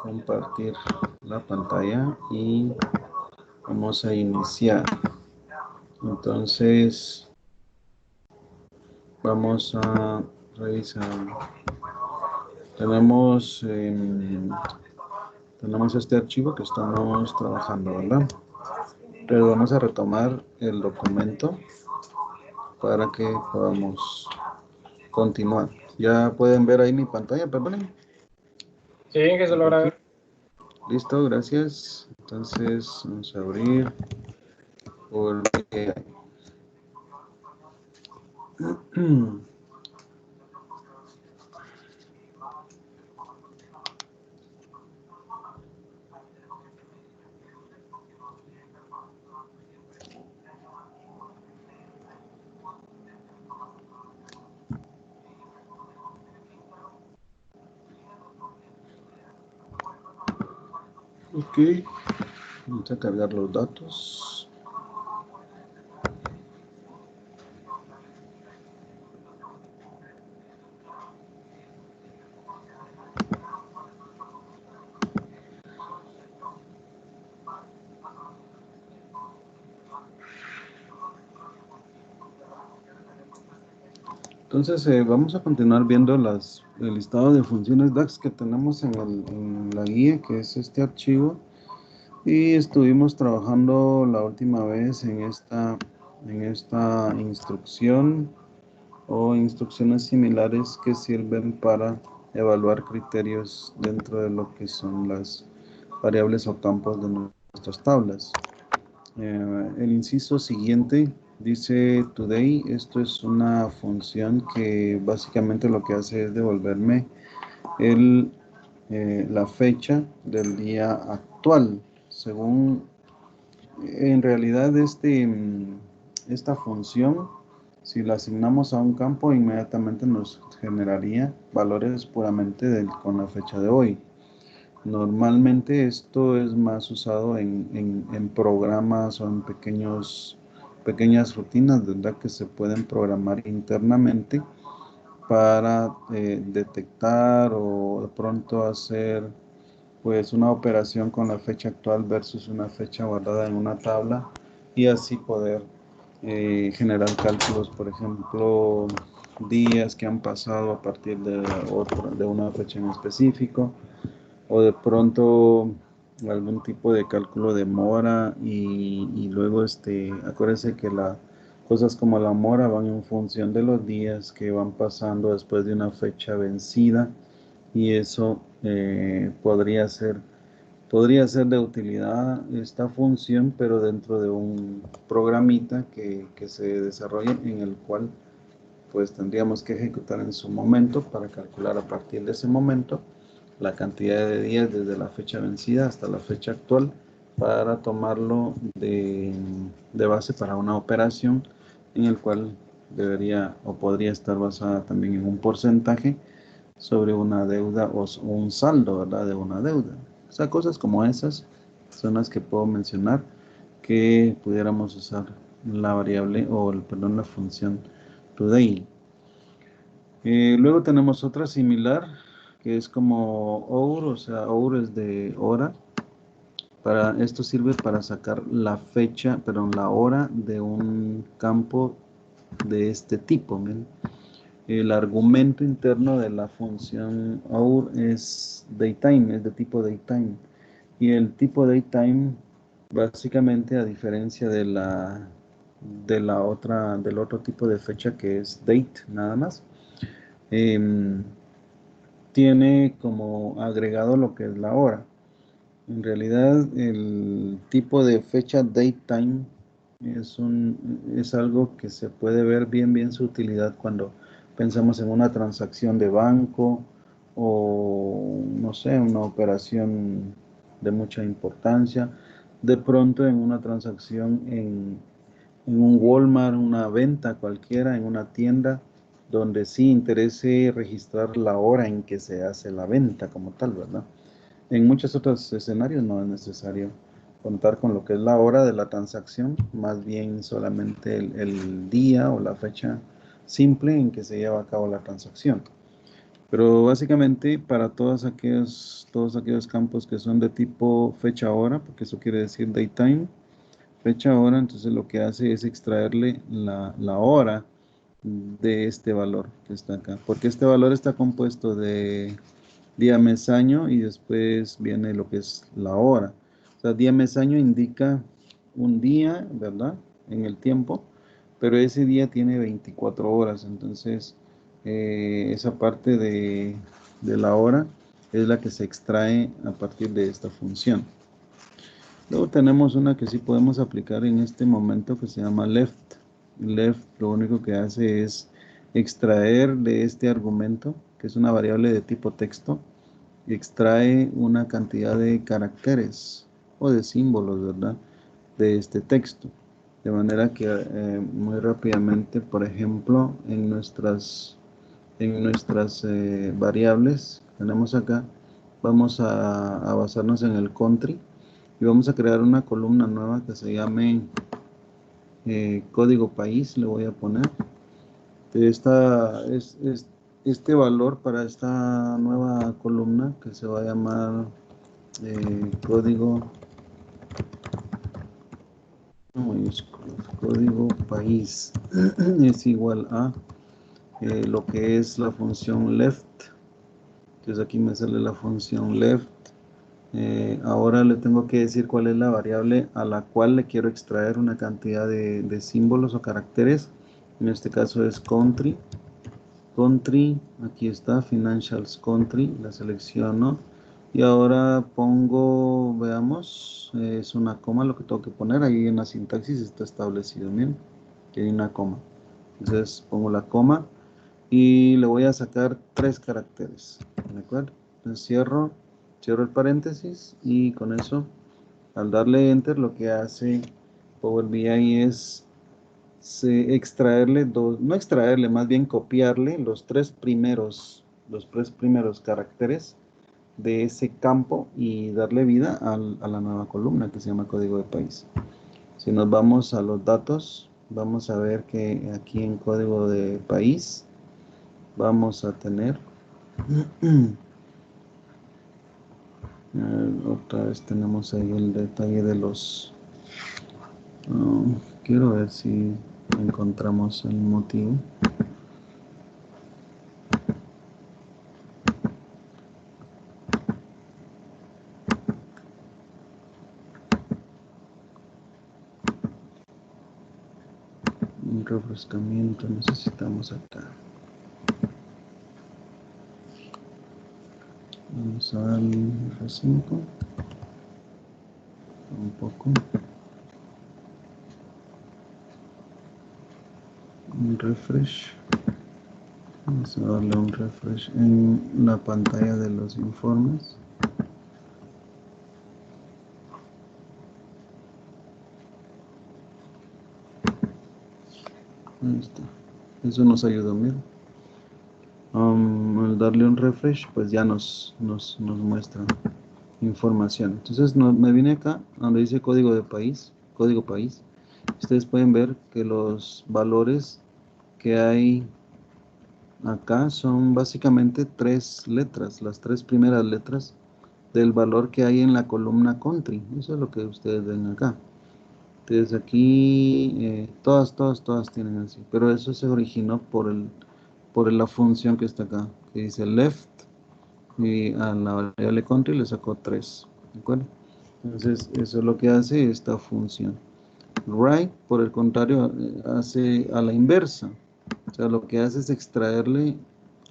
compartir la pantalla y vamos a iniciar. Entonces, vamos a revisar. Tenemos este archivo que estamos trabajando, ¿verdad? Pero vamos a retomar el documento para que podamos continuar. Ya pueden ver ahí mi pantalla, perdonen. Sí, que se logra ver. Listo, gracias. Entonces, vamos a abrir por ok, vamos a cargar los datos. Entonces, vamos a continuar viendo el listado de funciones DAX que tenemos en la guía, que es este archivo. Y estuvimos trabajando la última vez en esta instrucción o instrucciones similares que sirven para evaluar criterios dentro de lo que son las variables o campos de nuestras tablas. El inciso siguiente dice today. Esto es una función que básicamente lo que hace es devolverme la fecha del día actual. Según, en realidad, esta función, si la asignamos a un campo, inmediatamente nos generaría valores puramente con la fecha de hoy. Normalmente esto es más usado en programas o en pequeñas rutinas, ¿verdad? Que se pueden programar internamente para detectar o de pronto hacer pues una operación con la fecha actual versus una fecha guardada en una tabla y así poder generar cálculos, por ejemplo, días que han pasado a partir de una fecha en específico, o de pronto algún tipo de cálculo de mora y luego acuérdense que cosas como la mora van en función de los días que van pasando después de una fecha vencida, y eso podría ser de utilidad esta función, pero dentro de un programita que se desarrolle, en el cual pues tendríamos que ejecutar en su momento para calcular a partir de ese momento la cantidad de días desde la fecha vencida hasta la fecha actual, para tomarlo de base para una operación en el cual debería o podría estar basada también en un porcentaje sobre una deuda o un saldo, ¿verdad? De una deuda. O sea, cosas como esas son las que puedo mencionar que pudiéramos usar la variable perdón, la función today. Luego tenemos otra similar que es como hour, o sea, hour es de hora. Esto sirve para sacar la fecha, perdón, la hora de un campo de este tipo. ¿Ven? El argumento interno de la función hour es datetime, es de tipo datetime. Y el tipo datetime, básicamente, a diferencia del otro tipo de fecha que es date, nada más, tiene como agregado lo que es la hora. En realidad, el tipo de fecha datetime es algo que se puede ver bien su utilidad cuando pensamos en una transacción de banco o, no sé, una operación de mucha importancia. De pronto en una transacción en un Walmart, una venta cualquiera, en una tienda, donde sí interese registrar la hora en que se hace la venta como tal, ¿verdad? En muchos otros escenarios no es necesario contar con lo que es la hora de la transacción, más bien solamente el día o la fecha simple en que se lleva a cabo la transacción. Pero básicamente para todos aquellos campos que son de tipo fecha-hora, porque eso quiere decir datetime, fecha-hora, entonces lo que hace es extraerle la hora de este valor que está acá, porque este valor está compuesto de día, mes, año y después viene lo que es la hora. O sea, día, mes, año indica un día, ¿verdad? En el tiempo, pero ese día tiene 24 horas, entonces esa parte de la hora es la que se extrae a partir de esta función. Luego tenemos una que sí podemos aplicar en este momento que se llama left. Left lo único que hace es extraer de este argumento, que es una variable de tipo texto, extrae una cantidad de caracteres o de símbolos, ¿verdad? De este texto. De manera que muy rápidamente, por ejemplo, en nuestras variables que tenemos acá, vamos a basarnos en el country y vamos a crear una columna nueva que se llame código país, le voy a poner. Este valor para esta nueva columna que se va a llamar código código país es igual a lo que es la función left. Entonces aquí me sale la función left. Ahora le tengo que decir cuál es la variable a la cual le quiero extraer una cantidad de símbolos o caracteres. En este caso es country. Country, aquí está, Financials Country, la selecciono. Y ahora pongo, veamos, es una coma lo que tengo que poner. Ahí en la sintaxis está establecido, miren, que hay una coma. Entonces pongo la coma y le voy a sacar 3 caracteres, ¿de acuerdo? Entonces cierro el paréntesis y con eso, al darle Enter, lo que hace Power BI es extraerle no extraerle, más bien copiarle los tres primeros caracteres de ese campo y darle vida a la nueva columna que se llama código de país. Si nos vamos a los datos, vamos a ver que aquí en código de país vamos a tener otra vez tenemos ahí el detalle de los quiero ver si encontramos el motivo. Un refrescamiento necesitamos acá. Vamos al F5 un poco, un refresh. Vamos a darle un refresh en la pantalla de los informes. Ahí está. Eso nos ayudó, miren. Al darle un refresh, pues ya nos muestra información. Entonces me vine acá donde dice código de país, código país. Ustedes pueden ver que los valores que hay acá son básicamente 3 letras, las 3 primeras letras del valor que hay en la columna country. Eso es lo que ustedes ven acá. Entonces aquí todas tienen así, pero eso se originó por la función que está acá, que dice left, y a la variable country le sacó 3, ¿de acuerdo? Entonces eso es lo que hace esta función. Right, por el contrario, hace a la inversa. O sea, lo que hace es extraerle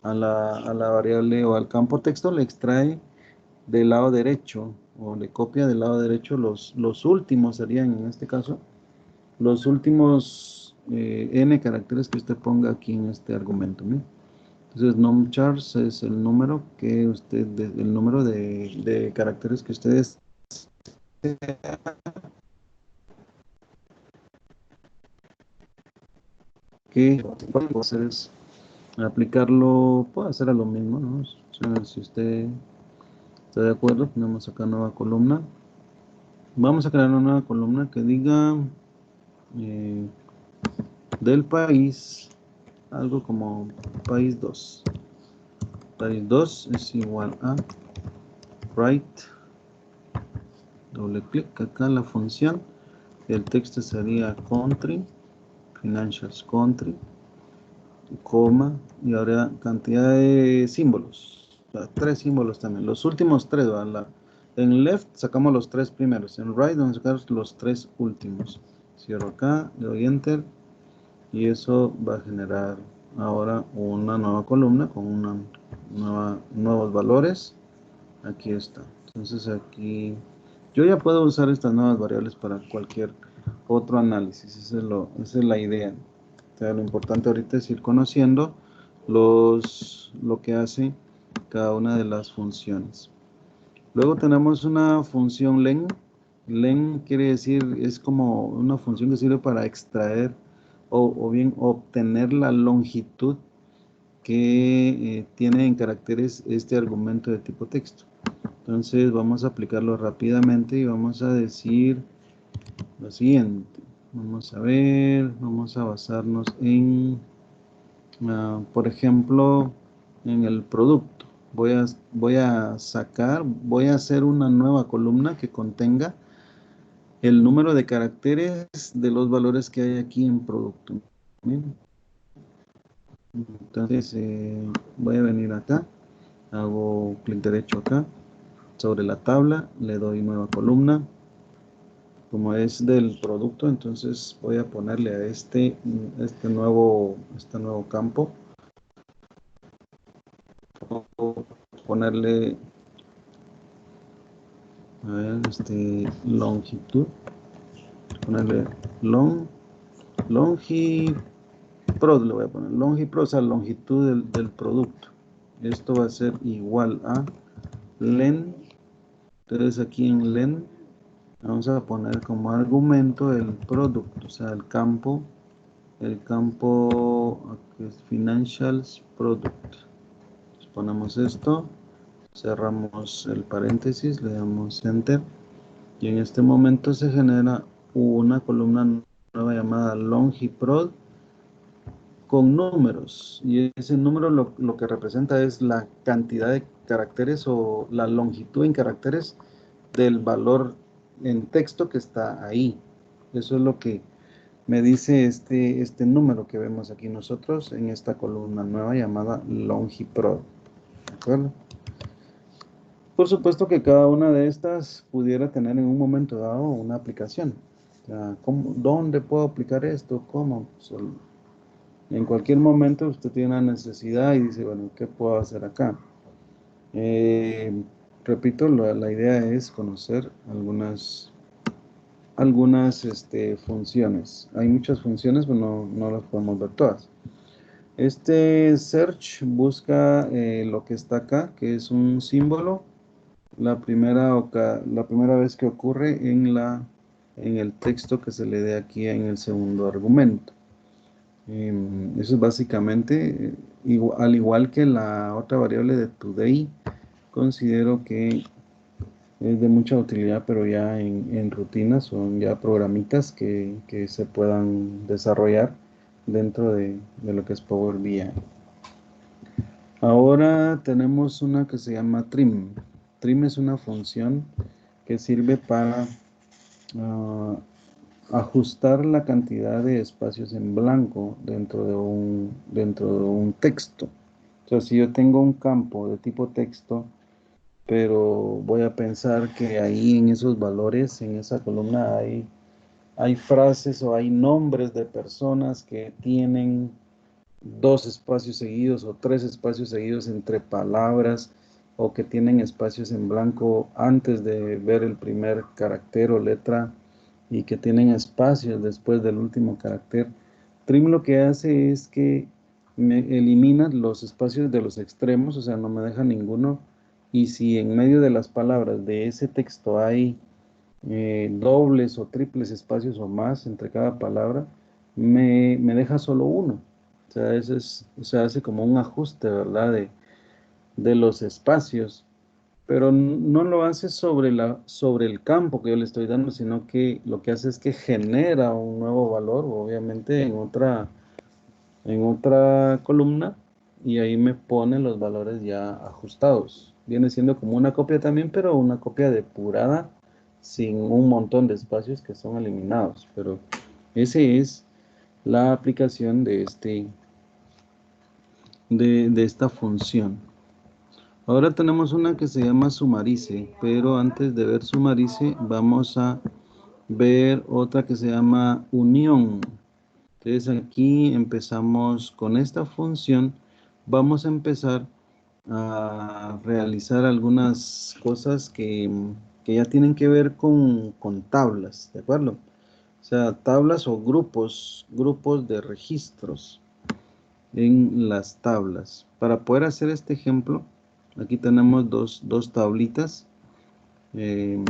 a la variable o al campo texto, le extrae del lado derecho o le copia del lado derecho los últimos serían en este caso los últimos n caracteres que usted ponga aquí en este argumento, ¿no? Entonces numchars es el número el número de caracteres que ustedes que pueden hacer es aplicarlo, puede hacer a lo mismo, ¿no? O sea, si usted está de acuerdo, ponemos acá nueva columna. Vamos a crear una nueva columna que diga del país, algo como país 2. raíz 2 es igual a right, doble clic acá en la función, el texto sería country, financials country, coma, y ahora cantidad de símbolos, o sea, 3 símbolos también, los últimos 3, en left sacamos los 3 primeros, en right vamos a sacar los 3 últimos, cierro acá, le doy enter, y eso va a generar ahora una nueva columna con nuevos valores. Aquí está. Entonces aquí yo ya puedo usar estas nuevas variables para cualquier otro análisis. Esa es la idea. O sea, lo importante ahorita es ir conociendo lo que hace cada una de las funciones. Luego tenemos una función len. Len quiere decir, es como una función que sirve para extraer o bien obtener la longitud que tiene en caracteres este argumento de tipo texto. Entonces vamos a aplicarlo rápidamente y vamos a decir lo siguiente. Vamos a ver, vamos a basarnos en, por ejemplo, en el producto. Voy a hacer una nueva columna que contenga el número de caracteres de los valores que hay aquí en producto. Bien. Entonces voy a venir acá, hago clic derecho acá, sobre la tabla, le doy nueva columna. Como es del producto, entonces voy a ponerle a este nuevo campo, ponerle a ver, longitud, ponerle longiprod, le voy a poner longiprod, o sea, longitud del producto. Esto va a ser igual a len. Entonces aquí en len vamos a poner como argumento el producto, o sea, el campo aquí es financials product. Entonces ponemos esto, cerramos el paréntesis, le damos enter y en este momento se genera una columna nueva llamada longiprod con números, y ese número lo que representa es la cantidad de caracteres o la longitud en caracteres del valor en texto que está ahí. Eso es lo que me dice este número que vemos aquí nosotros en esta columna nueva llamada longiprod. ¿De acuerdo? Por supuesto que cada una de estas pudiera tener en un momento dado una aplicación. O sea, ¿dónde puedo aplicar esto? ¿Cómo? En cualquier momento usted tiene una necesidad y dice, bueno, ¿qué puedo hacer acá? Repito, la idea es conocer algunas funciones. Hay muchas funciones, pero no las podemos ver todas. Este search busca lo que está acá, que es un símbolo, la primera vez que ocurre en el texto que se le dé aquí en el segundo argumento. Eso es básicamente, al igual que la otra variable de today, considero que es de mucha utilidad, pero ya en rutinas, son ya programitas que se puedan desarrollar dentro de lo que es Power BI. Ahora tenemos una que se llama trim. Trim es una función que sirve para ajustar la cantidad de espacios en blanco dentro de un texto. O sea, si yo tengo un campo de tipo texto, pero voy a pensar que ahí en esos valores, en esa columna hay frases o hay nombres de personas que tienen 2 espacios seguidos o 3 espacios seguidos entre palabras, o que tienen espacios en blanco antes de ver el primer carácter o letra y que tienen espacios después del último carácter. Trim lo que hace es que me elimina los espacios de los extremos, o sea, no me deja ninguno. Y si en medio de las palabras de ese texto hay dobles o triples espacios o más entre cada palabra, me deja solo uno. O sea, se hace como un ajuste, ¿verdad? De los espacios, pero no lo hace sobre el campo que yo le estoy dando, sino que lo que hace es que genera un nuevo valor, obviamente en otra columna, y ahí me pone los valores ya ajustados. Viene siendo como una copia también, pero una copia depurada sin un montón de espacios que son eliminados. Pero ese es la aplicación de esta función. Ahora tenemos una que se llama sumarice, pero antes de ver sumarice vamos a ver otra que se llama unión. Entonces aquí empezamos con esta función. Vamos a empezar a realizar algunas cosas que ya tienen que ver con tablas, ¿de acuerdo? O sea, tablas o grupos de registros en las tablas. Para poder hacer este ejemplo, aquí tenemos dos tablitas. eh,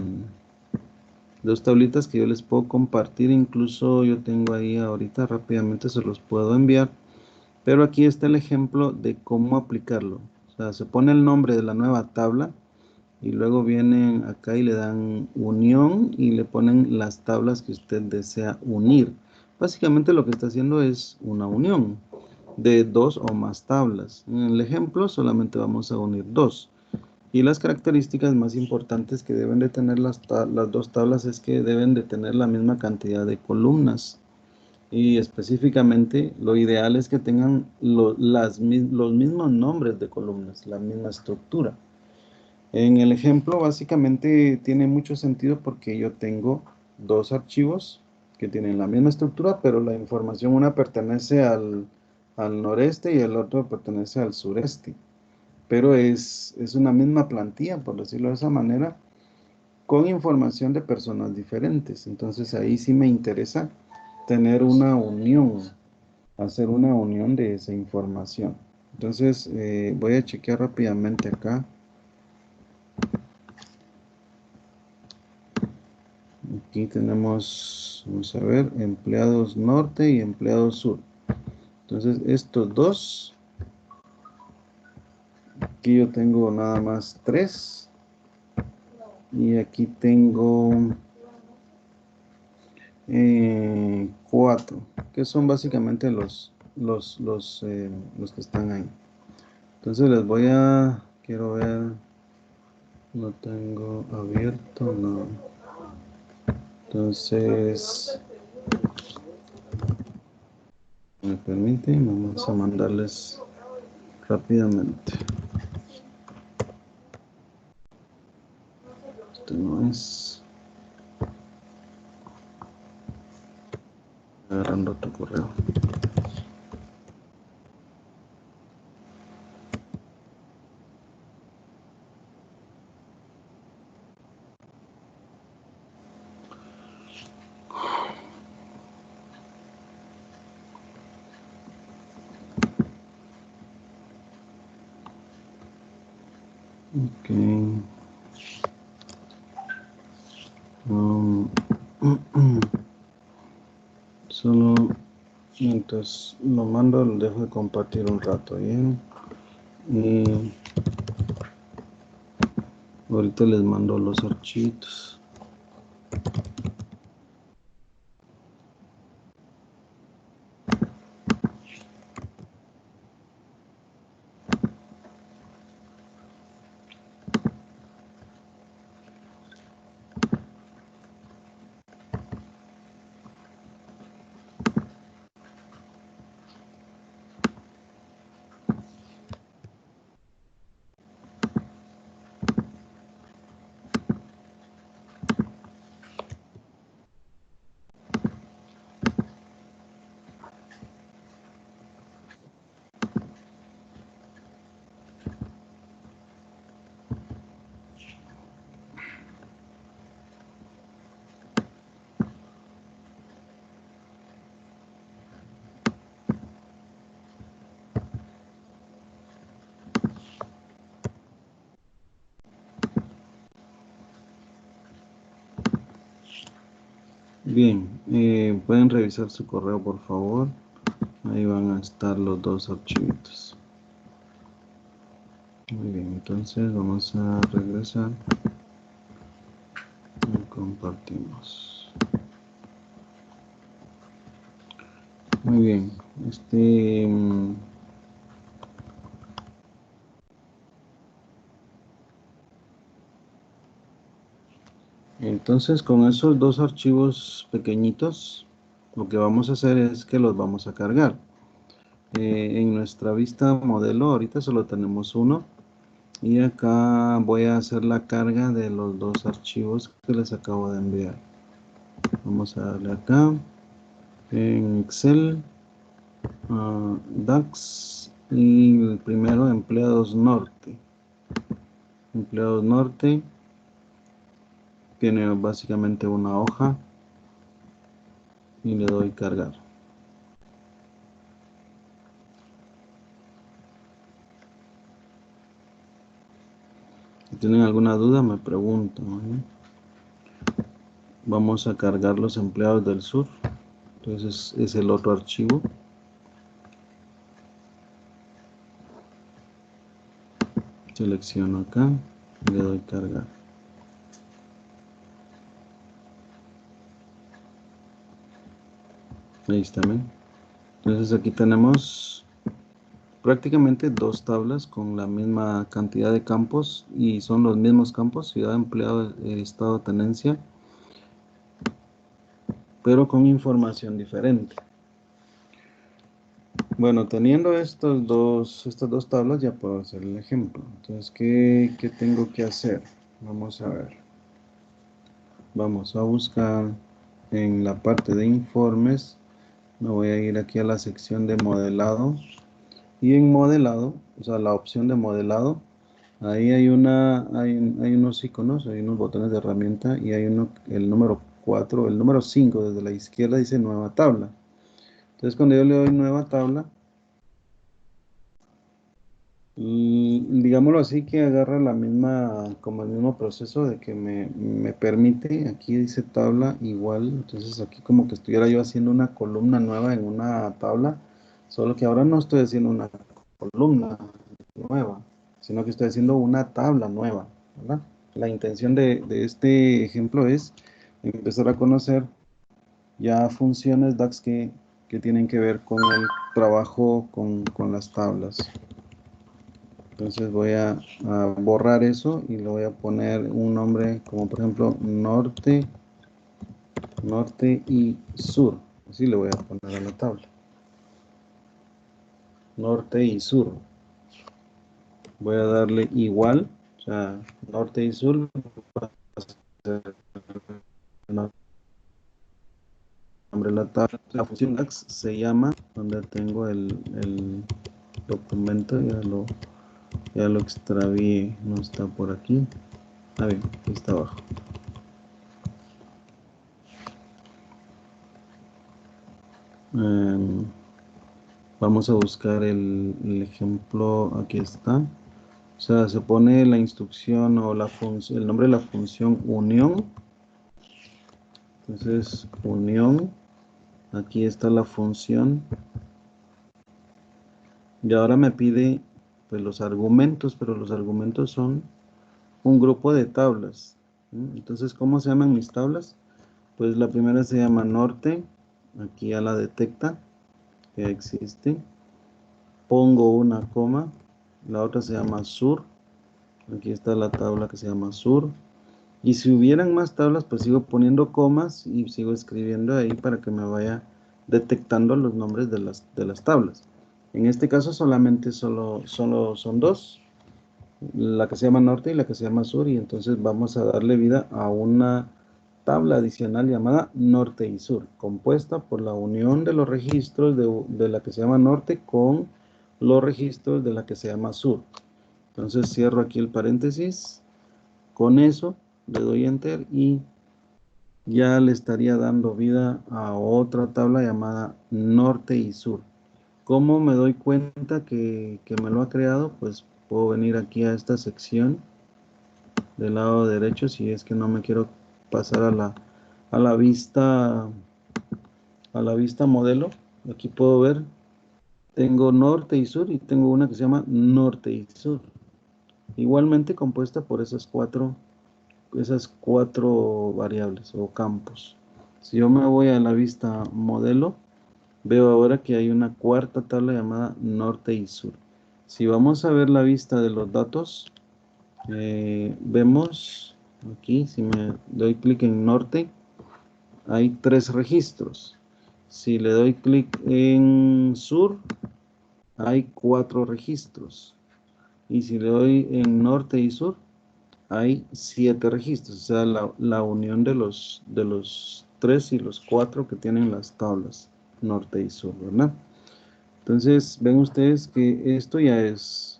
Dos tablitas que yo les puedo compartir. Incluso yo tengo ahí ahorita, rápidamente se los puedo enviar. Pero aquí está el ejemplo de cómo aplicarlo. O sea, se pone el nombre de la nueva tabla y luego vienen acá y le dan unión y le ponen las tablas que usted desea unir. Básicamente lo que está haciendo es una unión de dos o más tablas. En el ejemplo solamente vamos a unir dos. Y las características más importantes que deben de tener las dos tablas es que deben de tener la misma cantidad de columnas. Y específicamente lo ideal es que tengan los mismos nombres de columnas, la misma estructura. En el ejemplo básicamente tiene mucho sentido porque yo tengo dos archivos que tienen la misma estructura, pero la información una pertenece al noreste y el otro pertenece al sureste. Pero es una misma plantilla, por decirlo de esa manera, con información de personas diferentes. Entonces ahí sí me interesa tener una unión, hacer una unión de esa información. Entonces voy a chequear rápidamente acá. Aquí tenemos, vamos a ver, empleados norte y empleados sur. Entonces estos dos, aquí yo tengo nada más 3. Y aquí tengo 4, que son básicamente los que están ahí. Entonces les voy a, quiero ver, no tengo abierto, no. Entonces, me permiten, vamos a mandarles rápidamente. Este no es. Agarrando tu correo. Ok. Solo mientras lo mando, lo dejo de compartir un rato, ¿bien? Y ahorita les mando los archivos. Bien, pueden revisar su correo, por favor. Ahí van a estar los dos archivos. Muy bien, entonces vamos a regresar y compartimos. Muy bien, Entonces, con esos dos archivos pequeñitos, lo que vamos a hacer es que los vamos a cargar. En nuestra vista modelo, ahorita solo tenemos uno. Y acá voy a hacer la carga de los dos archivos que les acabo de enviar. Vamos a darle acá, en Excel, DAX, y el primero, empleados norte. Empleados norte. Tiene básicamente una hoja y le doy cargar. Si tienen alguna duda me preguntan, ¿eh? Vamos a cargar los empleados del sur. Entonces es el otro archivo. Selecciono acá y le doy cargar. Ahí está, ¿ven? Entonces aquí tenemos prácticamente dos tablas con la misma cantidad de campos y son los mismos campos, ciudad, empleado, estado, tenencia, pero con información diferente. Bueno, teniendo estas dos tablas ya puedo hacer el ejemplo. Entonces, ¿qué tengo que hacer? Vamos a ver. Vamos a buscar en la parte de informes. Me voy a ir aquí a la sección de modelado. Y en modelado, o sea, la opción de modelado, ahí hay unos iconos, hay unos botones de herramienta y hay uno, el número 4, el número 5 desde la izquierda dice nueva tabla. Entonces cuando yo le doy nueva tabla, digámoslo así, que agarra la misma, como el mismo proceso de que me permite, aquí dice tabla igual, entonces aquí como que estuviera yo haciendo una columna nueva en una tabla, solo que ahora no estoy haciendo una columna nueva, sino que estoy haciendo una tabla nueva, ¿verdad? La intención de este ejemplo es empezar a conocer ya funciones DAX que tienen que ver con el trabajo con las tablas. Entonces voy a borrar eso y le voy a poner un nombre como por ejemplo norte y sur. Así le voy a poner a la tabla. Norte y sur. Voy a darle igual, o sea, norte y sur. El nombre de la tabla. La función DAX se llama, donde tengo el documento, ya lo extravié, no está por aquí. Bien, aquí está abajo. Vamos a buscar el ejemplo, aquí está. O sea, se pone la instrucción o la función, el nombre de la función unión. Entonces, unión. Aquí está la función. Y ahora me pide pues los argumentos, pero los argumentos son un grupo de tablas. Entonces, ¿cómo se llaman mis tablas? Pues la primera se llama norte. Aquí ya la detecta, que existe. Pongo una coma. La otra se llama sur. Aquí está la tabla que se llama sur. Y si hubieran más tablas, pues sigo poniendo comas y sigo escribiendo ahí para que me vaya detectando los nombres de las tablas. En este caso solamente solo son dos, la que se llama norte y la que se llama sur, y entonces vamos a darle vida a una tabla adicional llamada norte y sur, compuesta por la unión de los registros de la que se llama norte con los registros de la que se llama sur. Entonces cierro aquí el paréntesis, con eso le doy enter y ya le estaría dando vida a otra tabla llamada norte y sur. ¿Cómo me doy cuenta que me lo ha creado? Pues puedo venir aquí a esta sección del lado derecho si es que no me quiero pasar a la vista modelo. Aquí puedo ver, tengo norte y sur y tengo una que se llama norte y sur. Igualmente compuesta por esas cuatro variables o campos. Si yo me voy a la vista modelo, veo ahora que hay una cuarta tabla llamada norte y sur. Si vamos a ver la vista de los datos, vemos Aquí, si me doy clic en norte, hay 3 registros. Si le doy clic en sur, hay 4 registros. Y si le doy en norte y sur, hay 7 registros. O sea, la unión de los 3 y los 4 que tienen las tablas norte y sur, ¿verdad? Entonces, ven ustedes que esto ya es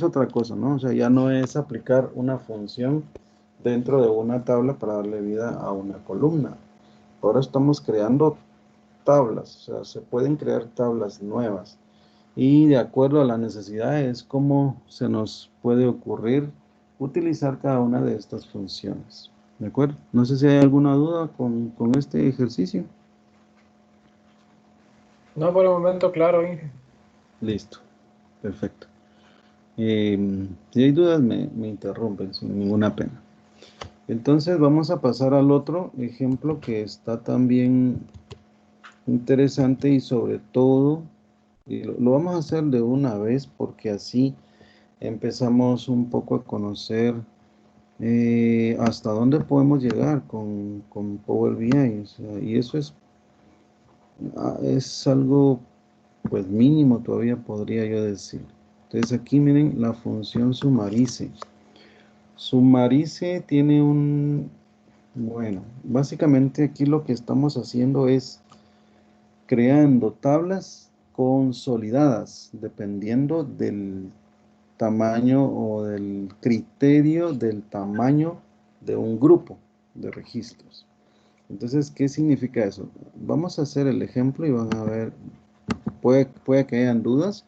otra cosa, ¿no? O sea, ya no es aplicar una función dentro de una tabla para darle vida a una columna. Ahora estamos creando tablas, o sea, se pueden crear tablas nuevas. Y de acuerdo a la necesidad es como se nos puede ocurrir utilizar cada una de estas funciones. ¿De acuerdo? No sé si hay alguna duda con este ejercicio. No, por el momento, claro, Inge. Listo, perfecto. Si hay dudas me interrumpen sin ninguna pena. Entonces vamos a pasar al otro ejemplo que está también interesante y sobre todo, y lo vamos a hacer de una vez porque así empezamos un poco a conocer hasta dónde podemos llegar con Power BI. O sea, y eso es algo pues mínimo todavía podría yo decir. Entonces aquí miren la función sumarice. Sumarice tiene bueno, básicamente aquí lo que estamos haciendo es creando tablas consolidadas dependiendo del tamaño o del criterio del tamaño de un grupo de registros. Entonces, ¿qué significa eso? Vamos a hacer el ejemplo y van a ver, puede que hayan dudas,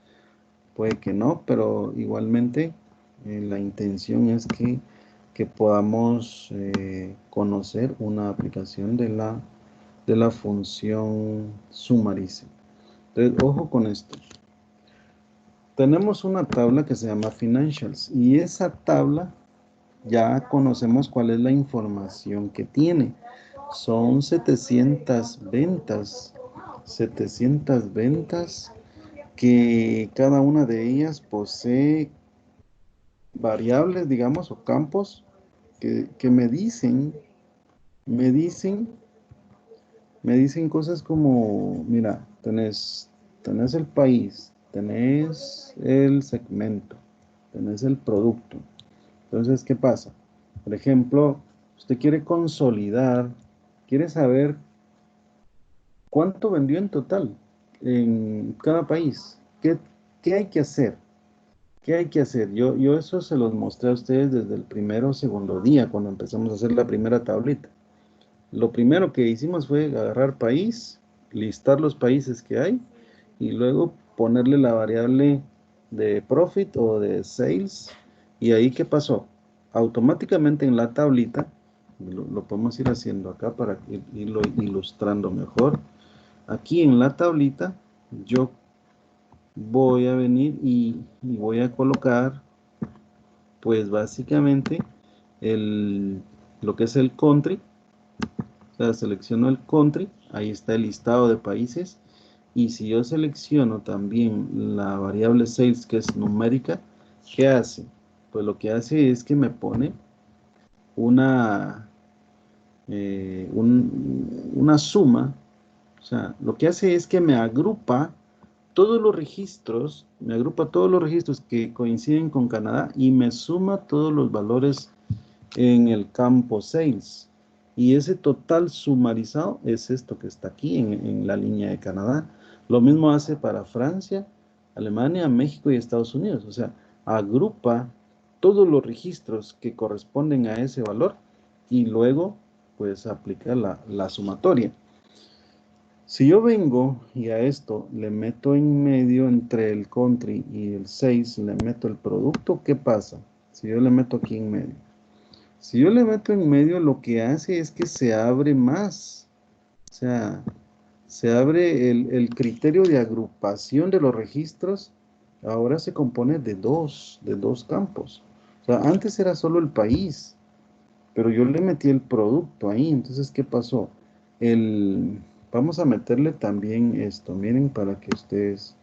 puede que no, pero igualmente la intención es que podamos conocer una aplicación de la función sumarice. Entonces, ojo con esto. Tenemos una tabla que se llama Financials y esa tabla ya conocemos cuál es la información que tiene. Son 700 ventas que cada una de ellas posee variables, digamos, o campos que me dicen, me dicen cosas como, mira, tenés el país, tenés el segmento, tenés el producto. Entonces, ¿qué pasa? Por ejemplo, usted quiere consolidar, quiere saber cuánto vendió en total en cada país. ¿Qué hay que hacer? ¿Qué hay que hacer? Yo eso se los mostré a ustedes desde el primero o segundo día, cuando empezamos a hacer la primera tablita. Lo primero que hicimos fue agarrar país, listar los países que hay y luego ponerle la variable de profit o de sales. ¿Y ahí qué pasó? Automáticamente en la tablita, lo podemos ir haciendo acá para irlo ilustrando mejor. Aquí en la tablita yo voy a venir y voy a colocar pues básicamente lo que es el country. O sea, selecciono el country, ahí está el listado de países. Y si yo selecciono también la variable sales, que es numérica, ¿qué hace? Pues lo que hace es que me pone una, una suma. O sea, lo que hace es que me agrupa todos los registros que coinciden con Canadá y me suma todos los valores en el campo sales. Y ese total sumarizado es esto que está aquí en la línea de Canadá. Lo mismo hace para Francia, Alemania, México y Estados Unidos. O sea, agrupa todos los registros que corresponden a ese valor y luego pues aplica la sumatoria. Si yo vengo y a esto le meto en medio entre el country y el 6, le meto el producto, ¿qué pasa? Si yo le meto aquí en medio. Si yo le meto en medio, lo que hace es que se abre más. O sea, se abre el criterio de agrupación de los registros. Ahora se compone de dos campos. O sea, antes era solo el país, pero yo le metí el producto ahí. Entonces, ¿qué pasó? Vamos a meterle también esto. Miren, para que ustedes...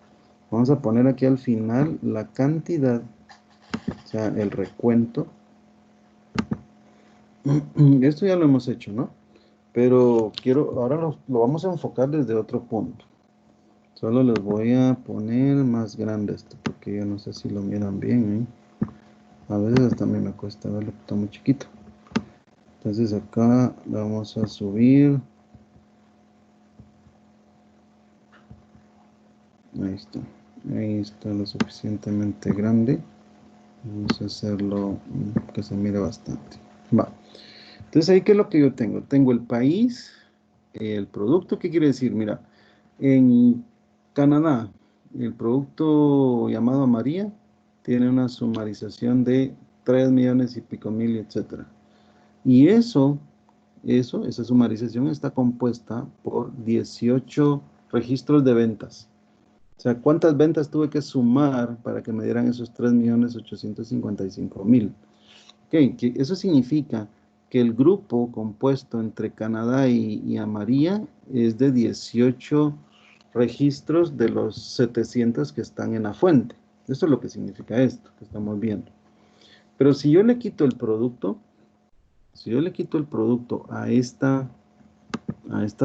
Vamos a poner aquí al final la cantidad, o sea, el recuento Esto ya lo hemos hecho, ¿no? Pero ahora lo vamos a enfocar desde otro punto. Solo les voy a poner más grande esto, porque yo no sé si lo miran bien, ¿eh? A veces hasta a mí me cuesta verlo, está muy chiquito. Entonces acá le vamos a subir. Ahí está. Ahí está lo suficientemente grande. Vamos a hacerlo que se mire bastante. Va. Entonces ahí, ¿qué es lo que yo tengo? Tengo el país, el producto. ¿Qué quiere decir? Mira, en Canadá, el producto llamado María tiene una sumarización de 3 millones y pico mil, etcétera. Y esa sumarización está compuesta por 18 registros de ventas. O sea, ¿cuántas ventas tuve que sumar para que me dieran esos 3.855.000? Ok, eso significa que el grupo compuesto entre Canadá y Amaría es de 18 registros de los 700 que están en la fuente. Eso es lo que significa esto que estamos viendo. Pero si yo le quito el producto, si yo le quito el producto a esta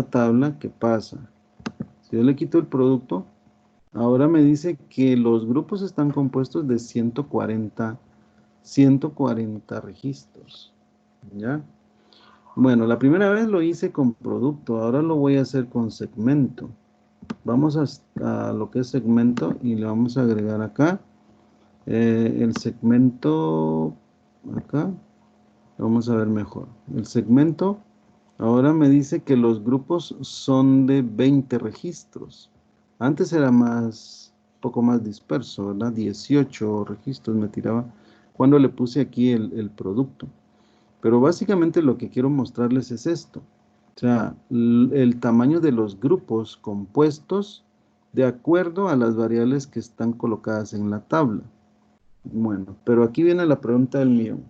tabla, ¿qué pasa? Si yo le quito el producto, ahora me dice que los grupos están compuestos de 140 registros. ¿Ya? Bueno, la primera vez lo hice con producto, ahora lo voy a hacer con segmento. Vamos a lo que es segmento y le vamos a agregar acá el segmento, acá, vamos a ver mejor. El segmento ahora me dice que los grupos son de 20 registros. Antes era poco más disperso, ¿verdad? 18 registros me tiraba cuando le puse aquí el producto. Pero básicamente lo que quiero mostrarles es esto. O sea, el tamaño de los grupos compuestos de acuerdo a las variables que están colocadas en la tabla. Bueno, pero aquí viene la pregunta del millón.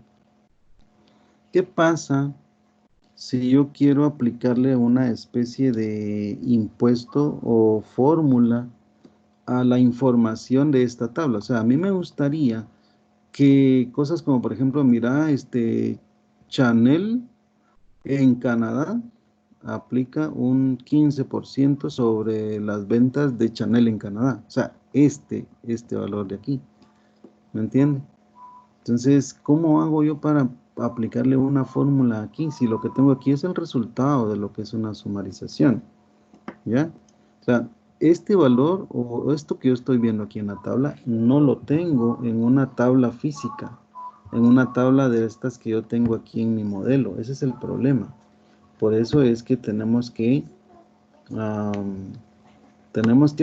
¿Qué pasa si yo quiero aplicarle una especie de impuesto o fórmula a la información de esta tabla? O sea, a mí me gustaría que cosas como, por ejemplo, mira, Chanel en Canadá aplica un 15% sobre las ventas de Chanel en Canadá. O sea, este valor de aquí. ¿Me entiende? Entonces, ¿cómo hago yo para aplicarle una fórmula aquí? Si lo que tengo aquí es el resultado de lo que es una sumarización. ¿Ya? O sea, este valor o esto que yo estoy viendo aquí en la tabla, no lo tengo en una tabla física, en una tabla de estas que yo tengo aquí en mi modelo. Ese es el problema. Por eso es que tenemos que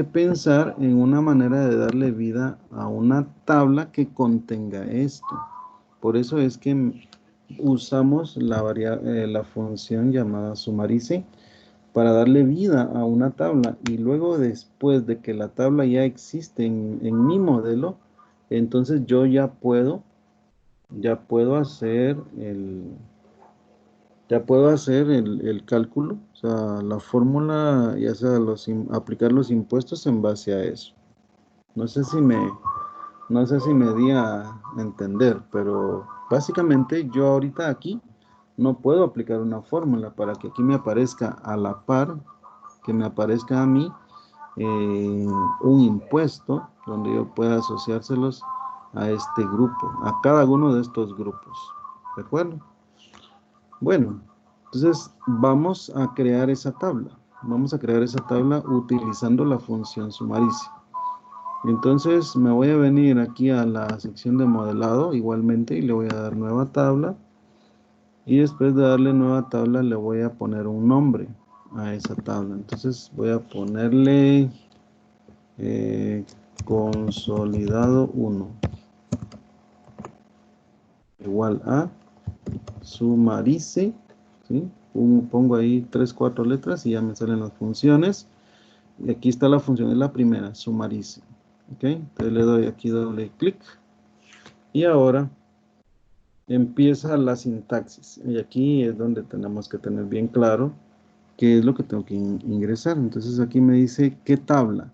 pensar en una manera de darle vida a una tabla que contenga esto. Por eso es que usamos la función llamada sumarice para darle vida a una tabla. Y luego, después de que la tabla ya existe en mi modelo, entonces yo ya puedo hacer el cálculo, o sea, la fórmula, ya sea aplicar los impuestos en base a eso. No sé si me di a entender, pero básicamente yo ahorita aquí no puedo aplicar una fórmula para que aquí me aparezca a la par, que me aparezca a mí un impuesto donde yo pueda asociárselos a este grupo, a cada uno de estos grupos. ¿De acuerdo? Bueno, entonces vamos a crear esa tabla. Vamos a crear esa tabla utilizando la función sumarice. Entonces me voy a venir aquí a la sección de modelado igualmente y le voy a dar nueva tabla. Y después de darle nueva tabla le voy a poner un nombre a esa tabla. Entonces voy a ponerle consolidado 1 igual a sumarice, ¿sí? Pongo ahí 3, 4 letras y ya me salen las funciones. Y aquí está la función, es la primera, sumarice. ¿Ok? Entonces le doy aquí doble clic. Y ahora empieza la sintaxis. Y aquí es donde tenemos que tener bien claro qué es lo que tengo que ingresar. Entonces aquí me dice qué tabla.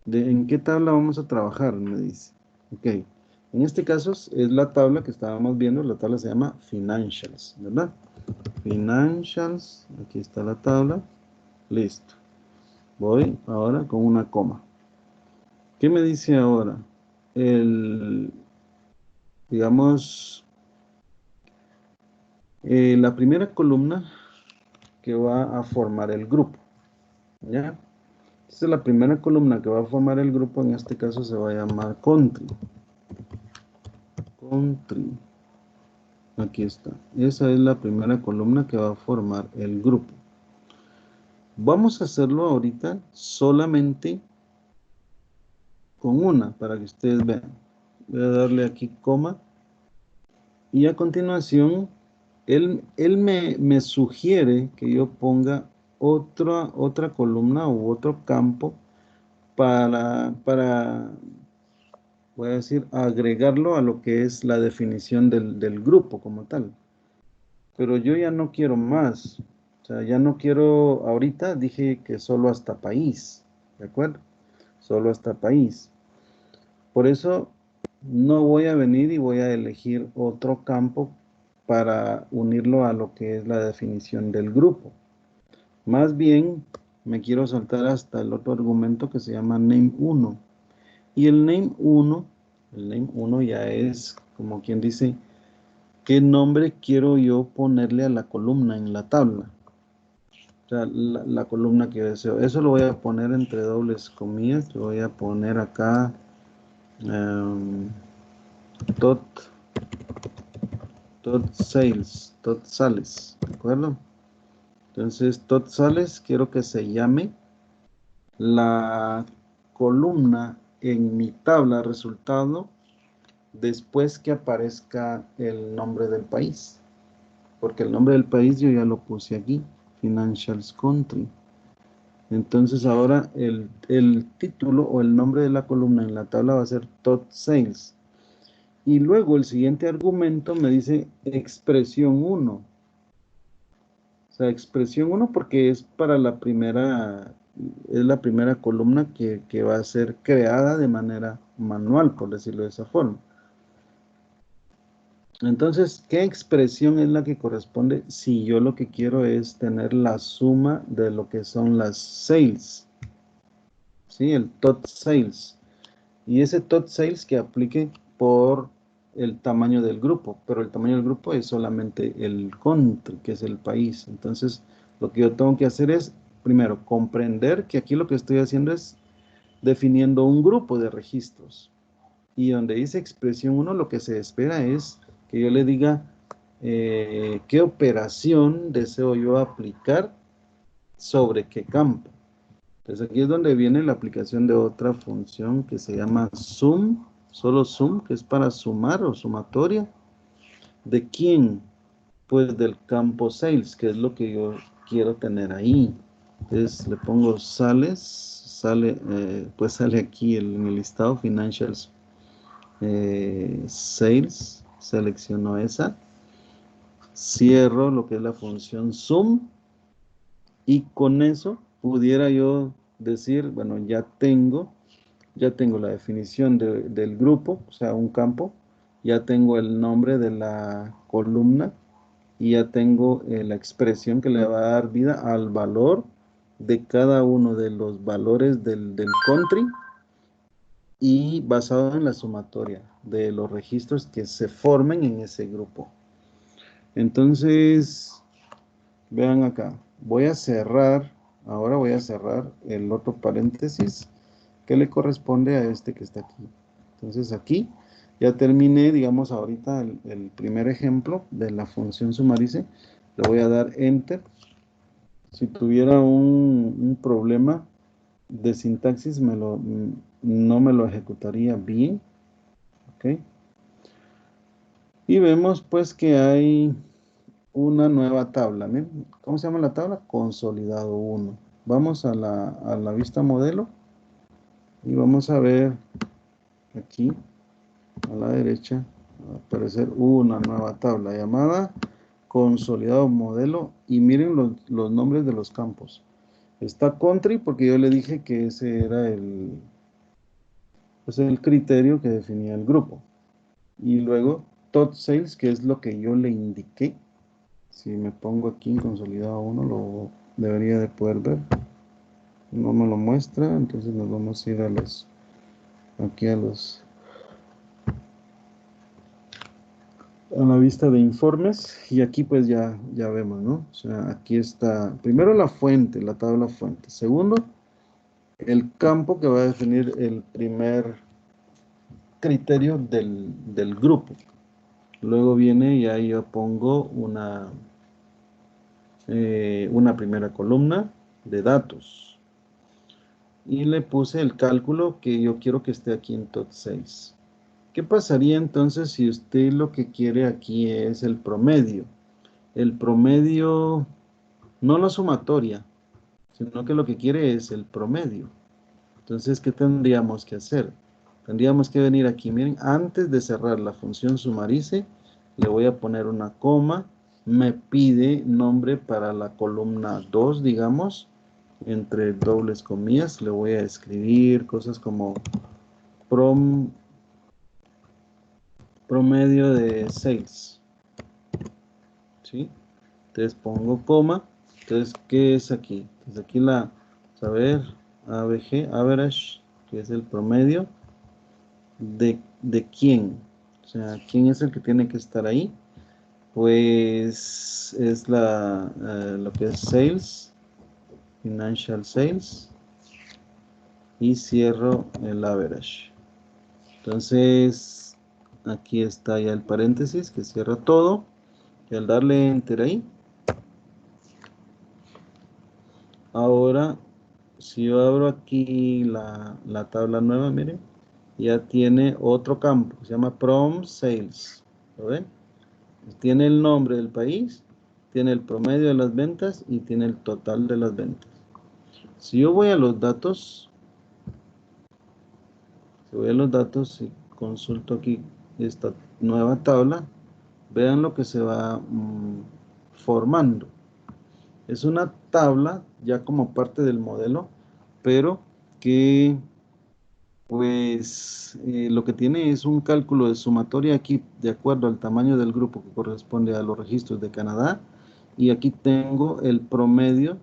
¿En qué tabla vamos a trabajar? Me dice. Ok. En este caso es la tabla que estábamos viendo. La tabla se llama Financials, ¿verdad? Financials, aquí está la tabla, listo. Voy ahora con una coma. ¿Qué me dice ahora? Digamos, la primera columna que va a formar el grupo, ¿ya? Esta es la primera columna que va a formar el grupo, en este caso se va a llamar country. Country. Aquí está. Esa es la primera columna que va a formar el grupo. Vamos a hacerlo ahorita solamente con una, para que ustedes vean. Voy a darle aquí coma. Y a continuación, él me sugiere que yo ponga otra columna u otro campo para, voy a decir, agregarlo a lo que es la definición del grupo como tal. Pero yo ya no quiero más. O sea, ya no quiero, ahorita dije que solo hasta país, ¿de acuerdo? Solo hasta país. Por eso no voy a venir y voy a elegir otro campo para unirlo a lo que es la definición del grupo. Más bien, me quiero saltar hasta el otro argumento que se llama name1. Y el name1 ya es, como quien dice, ¿qué nombre quiero yo ponerle a la columna en la tabla? O sea, la columna que deseo. Eso lo voy a poner entre dobles comillas. Lo voy a poner acá tot sales, tot sales, ¿de acuerdo? Entonces, tot sales quiero que se llame la columna en mi tabla resultado después que aparezca el nombre del país. Porque el nombre del país yo ya lo puse aquí, Financials Country. Entonces ahora el título o el nombre de la columna en la tabla va a ser Tot Sales. Y luego el siguiente argumento me dice expresión 1. O sea, expresión 1 porque es para la primera columna que va a ser creada de manera manual, por decirlo de esa forma. Entonces, ¿qué expresión es la que corresponde si yo lo que quiero es tener la suma de lo que son las sales? ¿Sí? El tot sales. Y ese tot sales que aplique por el tamaño del grupo, pero el tamaño del grupo es solamente el country, que es el país. Entonces, lo que yo tengo que hacer es, primero, comprender que aquí lo que estoy haciendo es definiendo un grupo de registros. Y donde dice expresión 1, lo que se espera es que yo le diga qué operación deseo yo aplicar sobre qué campo. Entonces aquí es donde viene la aplicación de otra función que se llama sum, solo sum, que es para sumar o sumatoria. ¿De quién? Pues del campo sales, que es lo que yo quiero tener ahí. Entonces le pongo pues sale aquí en el listado financials sales, selecciono esa, cierro lo que es la función sum y con eso pudiera yo decir, bueno, ya tengo la definición del grupo, o sea, un campo, ya tengo el nombre de la columna y ya tengo la expresión que le va a dar vida al valor de cada uno de los valores del country y basado en la sumatoria de los registros que se formen en ese grupo. Entonces, vean acá, ahora voy a cerrar el otro paréntesis que le corresponde a este que está aquí. Entonces aquí ya terminé, digamos, ahorita el primer ejemplo de la función sumarice. Le voy a dar Enter. Si tuviera un problema de sintaxis, no me lo ejecutaría bien. ¿Ok? Y vemos pues que hay una nueva tabla. ¿Miren? ¿Cómo se llama la tabla? Consolidado 1. Vamos a la vista modelo y vamos a ver aquí a la derecha va a aparecer una nueva tabla llamada consolidado modelo y miren los nombres de los campos. Está country porque yo le dije que ese era pues el criterio que definía el grupo. Y luego tot sales, que es lo que yo le indiqué, Si me pongo aquí en consolidado 1, lo debería de poder ver. No me lo muestra, entonces nos vamos a ir a los, aquí a la vista de informes y aquí pues ya vemos, ¿no? O sea, aquí está, primero la fuente, la tabla fuente. Segundo, el campo que va a definir el primer criterio del grupo. Luego viene y ahí yo pongo una primera columna de datos. Y le puse el cálculo que yo quiero que esté aquí en top 6. ¿Qué pasaría entonces si usted lo que quiere aquí es el promedio? El promedio, no la sumatoria, sino que lo que quiere es el promedio. Entonces, ¿qué tendríamos que hacer? Tendríamos que venir aquí, miren, antes de cerrar la función sumarice, le voy a poner una coma, me pide nombre para la columna 2, digamos, entre dobles comillas, le voy a escribir cosas como promedio de 6, ¿sí? Entonces pongo coma, entonces, ¿qué es aquí? Entonces aquí saber, ABG, average, que es el promedio, ¿de quién? O sea, ¿quién es el que tiene que estar ahí? Pues es lo que es sales, financial sales, y cierro el average. Entonces, aquí está ya el paréntesis que cierra todo, y al darle enter ahí, ahora, si yo abro aquí la tabla nueva, miren, ya tiene otro campo, se llama Prom Sales, ¿lo ven? Tiene el nombre del país, tiene el promedio de las ventas y tiene el total de las ventas. Si yo voy a los datos, y consulto aquí esta nueva tabla, vean lo que se va formando. Es una tabla ya como parte del modelo, pero que pues lo que tiene es un cálculo de sumatoria aquí de acuerdo al tamaño del grupo que corresponde a los registros de Canadá, y aquí tengo el promedio,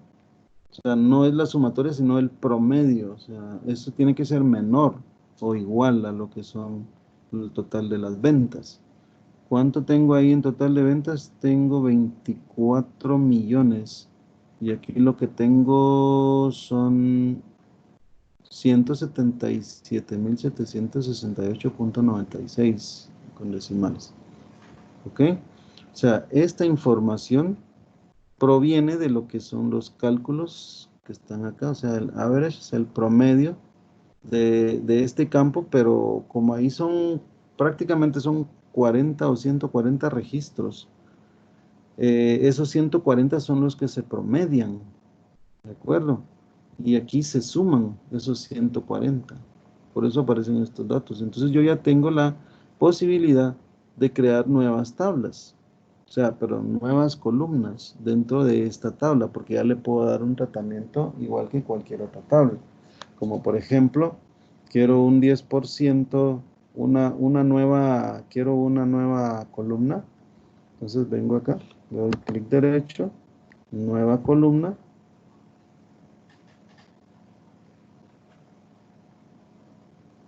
o sea, no es la sumatoria sino el promedio, o sea, eso tiene que ser menor o igual a lo que son el total de las ventas. ¿Cuánto tengo ahí en total de ventas? Tengo 24 millones y aquí lo que tengo son 177.768.96 con decimales. ¿Ok? O sea, esta información proviene de lo que son los cálculos que están acá, o sea, el average, o sea, el promedio de este campo, pero como ahí prácticamente son 40 o 140 registros, esos 140 son los que se promedian, ¿de acuerdo? Y aquí se suman esos 140. Por eso aparecen estos datos. Entonces yo ya tengo la posibilidad de crear nuevas tablas. O sea, pero nuevas columnas dentro de esta tabla, porque ya le puedo dar un tratamiento igual que cualquier otra tabla. Como por ejemplo, quiero un 10%, quiero una nueva columna. Entonces vengo acá, le doy clic derecho, nueva columna.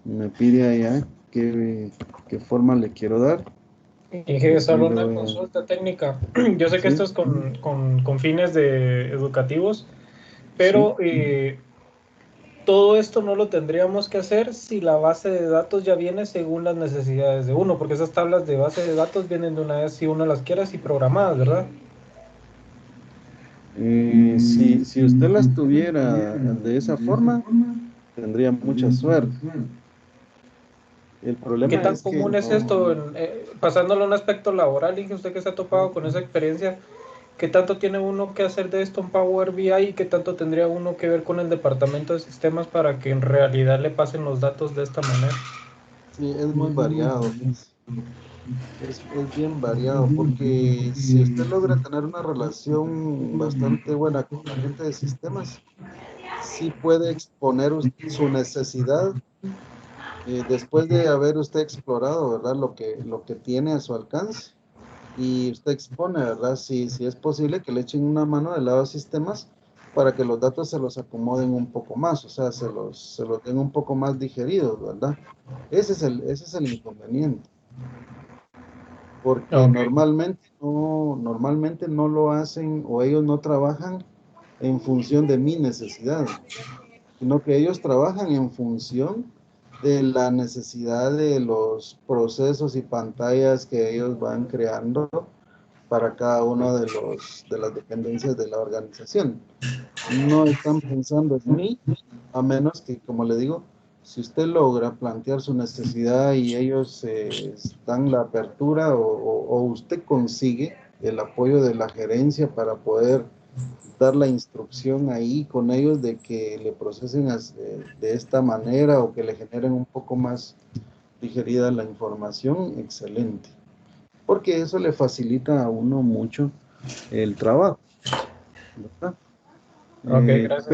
Me pide allá qué forma le quiero dar. Inge, Aquí solo le una voy a... consulta técnica. Yo sé que esto Sí, es con fines educativos, sí. pero todo esto no lo tendríamos que hacer si la base de datos ya viene según las necesidades de uno, porque esas tablas de base de datos vienen de una vez si uno las quiere así programadas, ¿verdad? Si usted las tuviera de esa forma, tendría mucha suerte. El ¿Qué problema tan es que común es esto? Pasándolo a un aspecto laboral, Inge, usted que se ha topado con esa experiencia, ¿qué tanto tiene uno que hacer de esto en Power BI y qué tanto tendría uno que ver con el departamento de sistemas para que en realidad le pasen los datos de esta manera? sí, es muy variado, fíjese. Es bien variado porque si usted logra tener una relación bastante buena con la gente de sistemas, sí puede exponer su necesidad después de haber usted explorado, ¿verdad? Lo que tiene a su alcance. y usted expone, ¿verdad? Si es posible que le echen una mano del lado de sistemas para que los datos se los acomoden un poco más, o sea, se los den un poco más digeridos, ¿verdad? Ese es el inconveniente, porque Ok, normalmente no lo hacen o ellos no trabajan en función de mi necesidad, sino que ellos trabajan en función de la necesidad de los procesos y pantallas que ellos van creando para cada uno de las dependencias de la organización. No están pensando en mí, a menos que, como le digo, si usted logra plantear su necesidad y ellos dan la apertura o usted consigue el apoyo de la gerencia para poder dar la instrucción ahí con ellos de que le procesen de esta manera o que le generen un poco más digerida la información, excelente. Porque eso le facilita a uno mucho el trabajo, ¿verdad? ok, gracias.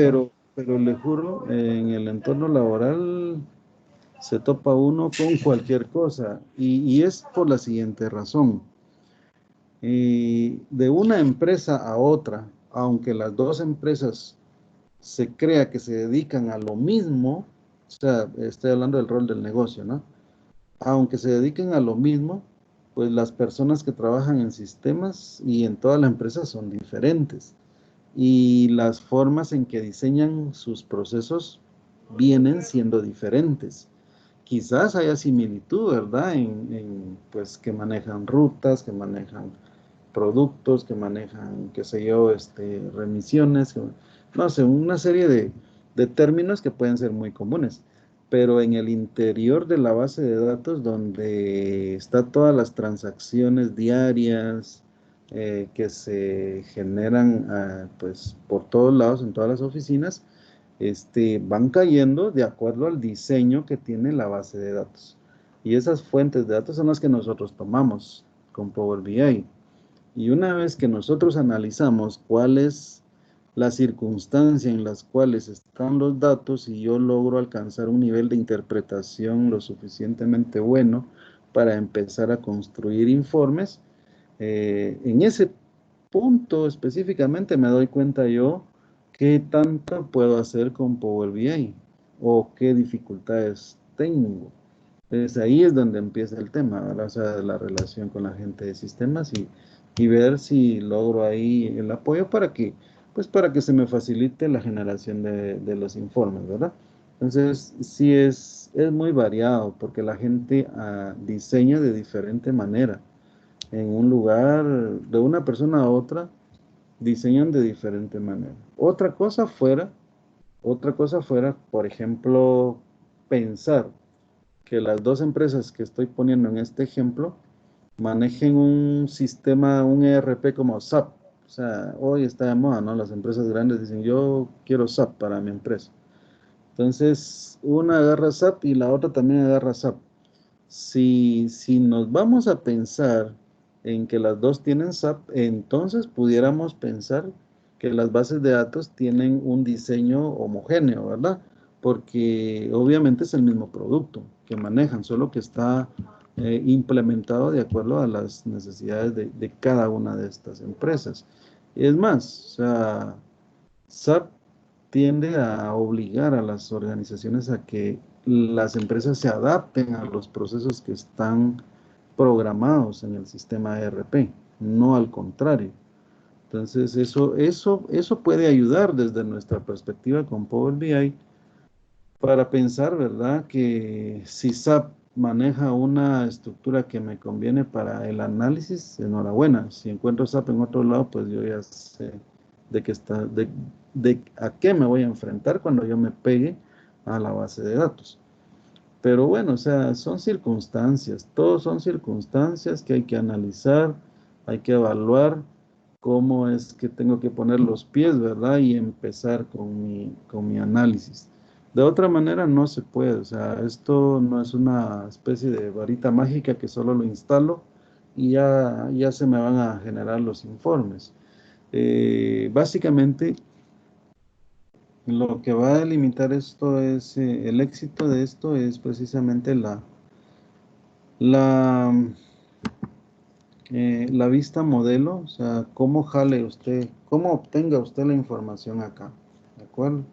Pero le juro, en el entorno laboral se topa uno con cualquier cosa y es por la siguiente razón. De una empresa a otra, aunque las dos empresas se crea que se dedican a lo mismo, o sea, estoy hablando del rol del negocio, ¿no? Aunque se dediquen a lo mismo, pues las personas que trabajan en sistemas y en toda la empresa son diferentes. Y las formas en que diseñan sus procesos vienen siendo diferentes. Quizás haya similitud, ¿verdad? Pues que manejan rutas, que manejan productos, que manejan, qué sé yo, remisiones, no sé, una serie de términos que pueden ser muy comunes. Pero en el interior de la base de datos, donde están todas las transacciones diarias que se generan pues por todos lados, en todas las oficinas, van cayendo de acuerdo al diseño que tiene la base de datos. Y esas fuentes de datos son las que nosotros tomamos con Power BI. Y una vez que nosotros analizamos cuál es la circunstancia en las cuales están los datos y yo logro alcanzar un nivel de interpretación lo suficientemente bueno para empezar a construir informes, en ese punto específicamente me doy cuenta yo qué tanto puedo hacer con Power BI o qué dificultades tengo. Entonces ahí es donde empieza el tema, ¿verdad? O sea, la relación con la gente de sistemas y ver si logro ahí el apoyo pues para que se me facilite la generación de los informes, ¿verdad? Entonces, sí es muy variado porque la gente diseña de diferente manera. En un lugar, de una persona a otra, diseñan de diferente manera. Otra cosa fuera, por ejemplo, pensar que las dos empresas que estoy poniendo en este ejemplo manejen un sistema, un ERP como SAP. O sea, hoy está de moda, ¿no? Las empresas grandes dicen, yo quiero SAP para mi empresa. Entonces, una agarra SAP y la otra también agarra SAP. Si nos vamos a pensar en que las dos tienen SAP, entonces pudiéramos pensar que las bases de datos tienen un diseño homogéneo, ¿verdad? Porque obviamente es el mismo producto que manejan, solo que está implementado de acuerdo a las necesidades de cada una de estas empresas. Es más, o sea, SAP tiende a obligar a las organizaciones a que las empresas se adapten a los procesos que están programados en el sistema ERP, no al contrario. Entonces, eso puede ayudar desde nuestra perspectiva con Power BI para pensar, ¿verdad? Que si SAP maneja una estructura que me conviene para el análisis, enhorabuena. Si encuentro SAP en otro lado, pues yo ya sé de qué está, de a qué me voy a enfrentar cuando yo me pegue a la base de datos. Pero bueno, o sea, son circunstancias, todos son circunstancias que hay que analizar, hay que evaluar cómo es que tengo que poner los pies, ¿verdad? Y empezar con mi análisis. De otra manera no se puede, o sea, esto no es una especie de varita mágica que solo lo instalo y ya se me van a generar los informes. Básicamente, lo que va a delimitar esto es, el éxito de esto es precisamente la La vista modelo, o sea, cómo jale usted, cómo obtenga usted la información acá, ¿de acuerdo?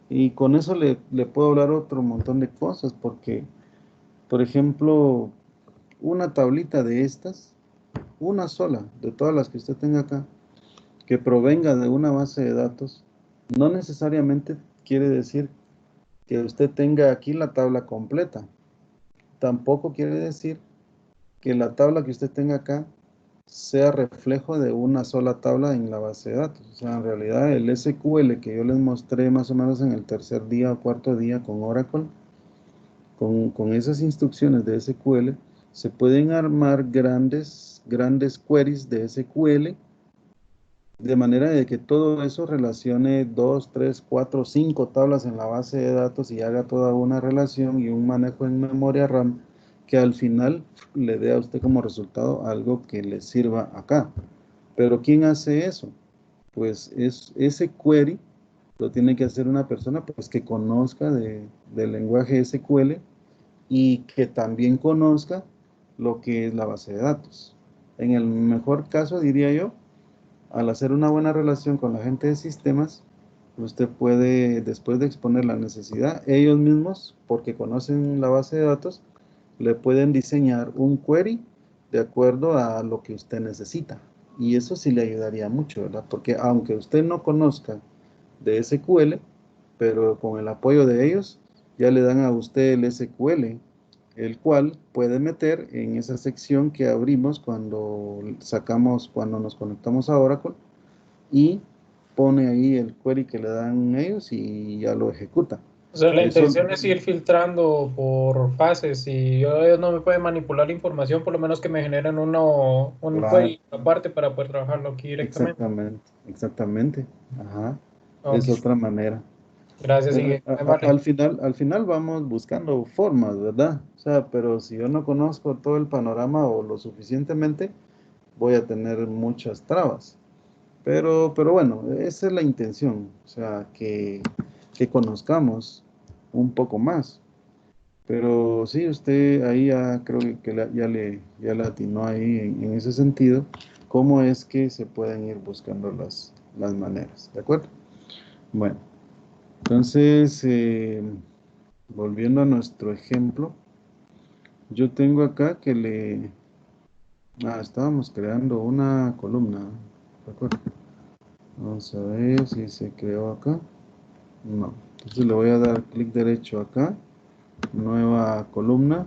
Y con eso le puedo hablar otro montón de cosas, porque, por ejemplo, una tablita de estas, una sola, de todas las que usted tenga acá, que provenga de una base de datos, no necesariamente quiere decir que usted tenga aquí la tabla completa. Tampoco quiere decir que la tabla que usted tenga acá sea reflejo de una sola tabla en la base de datos. O sea, en realidad el SQL que yo les mostré más o menos en el tercer día o cuarto día con Oracle, con esas instrucciones de SQL, se pueden armar grandes queries de SQL de manera de que todo eso relacione 2, 3, 4, 5 tablas en la base de datos y haga toda una relación y un manejo en memoria RAM que al final le dé a usted como resultado algo que le sirva acá. Pero ¿quién hace eso? Pues ese query lo tiene que hacer una persona pues, que conozca del lenguaje SQL y que también conozca lo que es la base de datos. En el mejor caso, diría yo, al hacer una buena relación con la gente de sistemas, usted puede, después de exponer la necesidad, ellos mismos, porque conocen la base de datos, le pueden diseñar un query de acuerdo a lo que usted necesita. Y eso sí le ayudaría mucho, ¿verdad? Porque aunque usted no conozca de SQL, pero con el apoyo de ellos, ya le dan a usted el SQL, el cual puede meter en esa sección que abrimos cuando nos conectamos a Oracle y pone ahí el query que le dan ellos y ya lo ejecuta. O sea, la Eso, intención es ir filtrando por fases y ellos no me pueden manipular la información, por lo menos que me generen un claro, query aparte para poder trabajarlo aquí directamente. exactamente. Ajá. Ok, Es otra manera. gracias, sigue. Al final vamos buscando formas, ¿verdad? O sea, pero si yo no conozco todo el panorama o lo suficientemente, voy a tener muchas trabas. Pero bueno, esa es la intención, o sea, que conozcamos un poco más. Pero sí, usted ahí ya creo que ya le atinó ahí en ese sentido, cómo es que se pueden ir buscando las maneras, ¿de acuerdo? Bueno, entonces, volviendo a nuestro ejemplo, yo tengo acá estábamos creando una columna, ¿de acuerdo? Vamos a ver si se creó acá. No. Entonces le voy a dar clic derecho acá, nueva columna.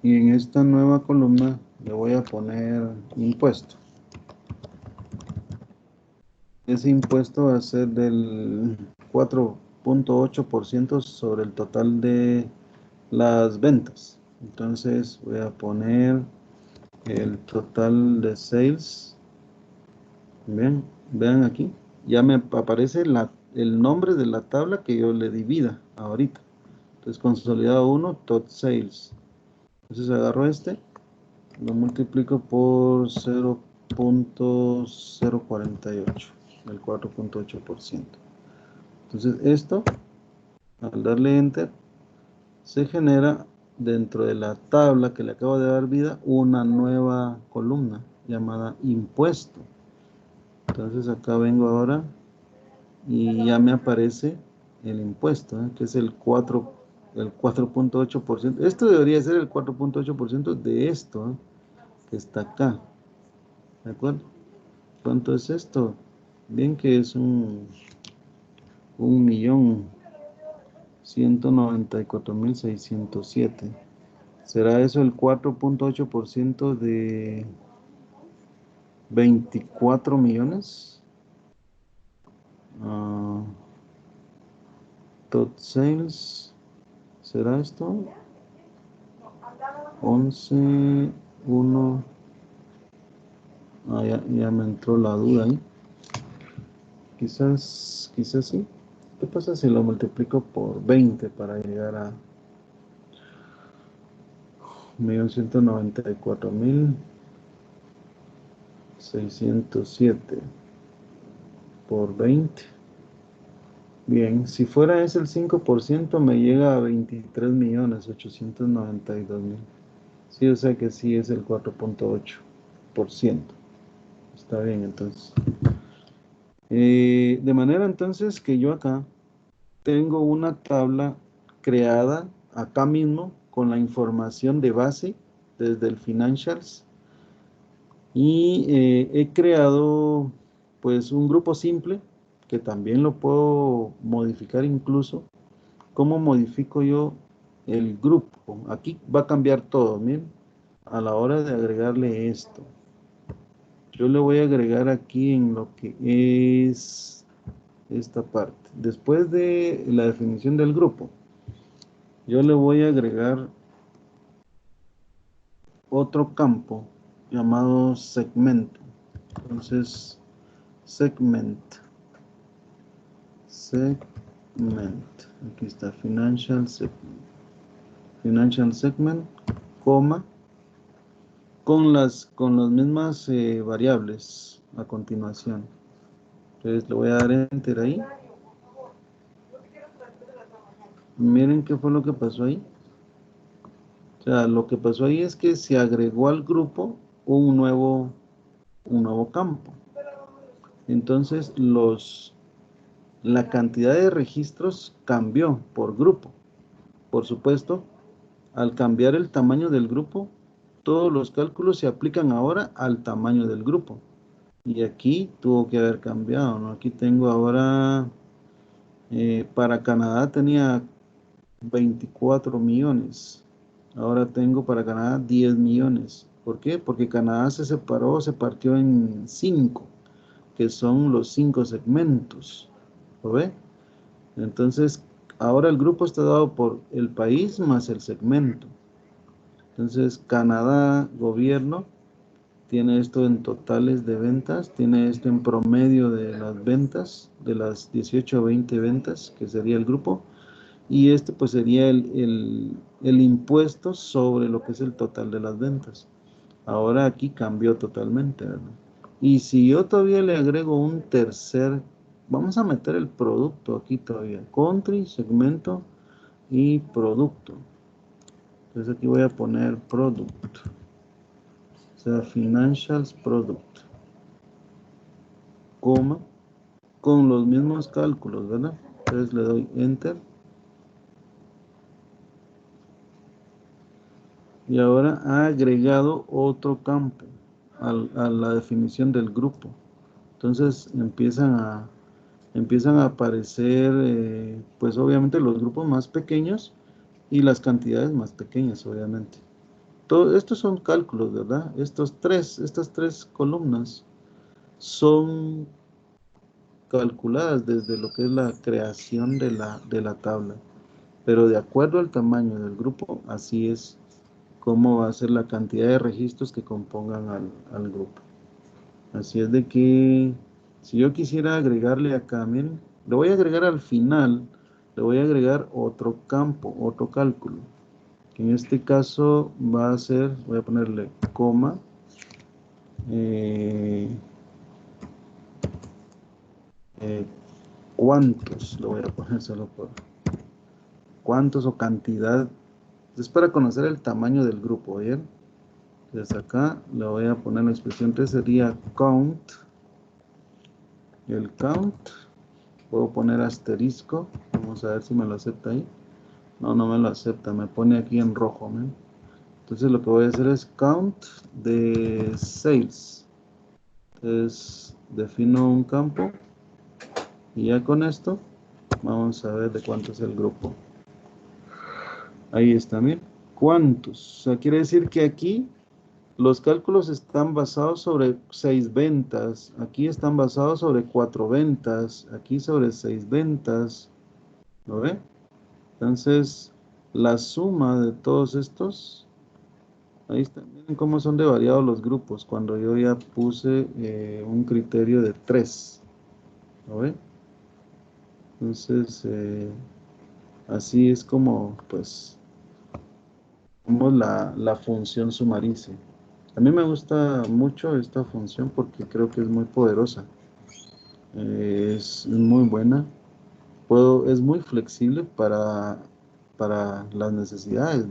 Y en esta nueva columna le voy a poner impuesto. Ese impuesto va a ser del 4.8% sobre el total de las ventas. Entonces voy a poner el total de sales. Vean aquí. Ya me aparece el nombre de la tabla que yo le divida ahorita. Entonces consolidado 1, tot sales. Entonces agarro este, lo multiplico por 0.048, el 4.8%. Entonces esto, al darle enter, se genera dentro de la tabla que le acabo de dar vida una nueva columna llamada impuesto. Entonces acá vengo ahora y ya me aparece el impuesto, que es el 4.8%. Esto debería ser el 4.8% de esto, que está acá. ¿De acuerdo? ¿Cuánto es esto? Bien que es un millón 194.607. ¿Será eso el 4.8% de 24 millones? Ah, Tot sales. ¿Será esto? 11, 1. Ya me entró la duda ahí. Quizás sí. ¿Qué pasa si lo multiplico por 20 para llegar a 1.194.607 por 20? Bien, si fuera ese el 5% me llega a 23.892.607. Sí, o sea que sí es el 4.8%. Está bien, entonces. De manera entonces que yo acá tengo una tabla creada acá mismo con la información de base desde el Financials y he creado pues un grupo simple que también lo puedo modificar incluso. ¿Cómo modifico yo el grupo? Aquí va a cambiar todo, miren, a la hora de agregarle esto. Yo le voy a agregar aquí en lo que es esta parte. Después de la definición del grupo, yo le voy a agregar otro campo llamado segmento. Entonces, segment, aquí está financial segment, coma, con las mismas variables a continuación. Entonces le voy a dar enter ahí. Miren qué fue lo que pasó ahí. O sea, lo que pasó ahí es que se agregó al grupo un nuevo campo. Entonces la cantidad de registros cambió por grupo. Por supuesto, al cambiar el tamaño del grupo, todos los cálculos se aplican ahora al tamaño del grupo. Y aquí tuvo que haber cambiado, ¿no? Aquí tengo ahora, para Canadá tenía 24 millones. Ahora tengo para Canadá 10 millones. ¿Por qué? Porque Canadá se partió en 5, que son los 5 segmentos. ¿Lo ve? Entonces, ahora el grupo está dado por el país más el segmento. Entonces, Canadá, gobierno, tiene esto en totales de ventas, tiene esto en promedio de las ventas, de las 18 o 20 ventas, que sería el grupo, y este pues sería el impuesto sobre lo que es el total de las ventas. Ahora aquí cambió totalmente, ¿verdad? Y si yo todavía le agrego un tercer, vamos a meter el producto aquí todavía, country, segmento y producto. Entonces aquí voy a poner product, o sea, financials product, coma, con los mismos cálculos, ¿verdad? Entonces le doy enter. Y ahora ha agregado otro campo a la definición del grupo. Entonces empiezan a aparecer, pues obviamente los grupos más pequeños y las cantidades más pequeñas, obviamente. Todo, estos son cálculos, ¿verdad? Estas tres columnas son calculadas desde lo que es la creación de la tabla. Pero de acuerdo al tamaño del grupo, así es cómo va a ser la cantidad de registros que compongan al grupo. Así es de que si yo quisiera agregarle acá, miren, le voy a agregar al final, le voy a agregar otro campo, otro cálculo, que en este caso va a ser, voy a ponerle coma, eh, eh, cuántos, lo voy a poner solo por cuántos o cantidad, es para conocer el tamaño del grupo, ¿bien? Desde acá le voy a poner la expresión que sería count, el count, puedo poner asterisco, vamos a ver si me lo acepta ahí. No, no me lo acepta, me pone aquí en rojo, ¿ven? Entonces lo que voy a hacer es count de sales. Entonces defino un campo y ya con esto vamos a ver de cuánto es el grupo. Ahí está, miren. ¿Cuántos? O sea, quiere decir que aquí los cálculos están basados sobre 6 ventas, aquí están basados sobre 4 ventas, aquí sobre 6 ventas, ¿lo ve? Entonces, la suma de todos estos, ahí está, miren cómo son de variados los grupos, cuando yo ya puse un criterio de 3, ¿lo ve? Entonces, así es como, pues, como la función sumarice. A mí me gusta mucho esta función porque creo que es muy poderosa. Es muy buena. Es muy flexible para las necesidades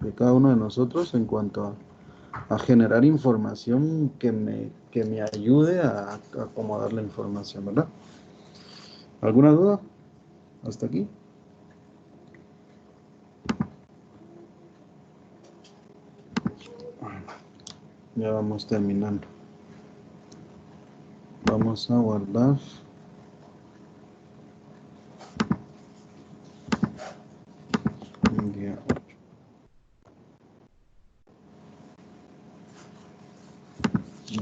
de cada uno de nosotros en cuanto a generar información que me ayude a acomodar la información, ¿verdad? ¿Alguna duda? ¿Hasta aquí? Ya vamos terminando. Vamos a guardar. Día 8.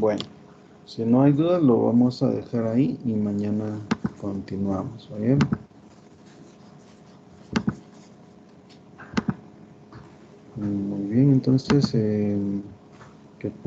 Bueno, si no hay dudas, lo vamos a dejar ahí y mañana continuamos. ¿Bien? Muy bien, entonces, ¿qué pasa?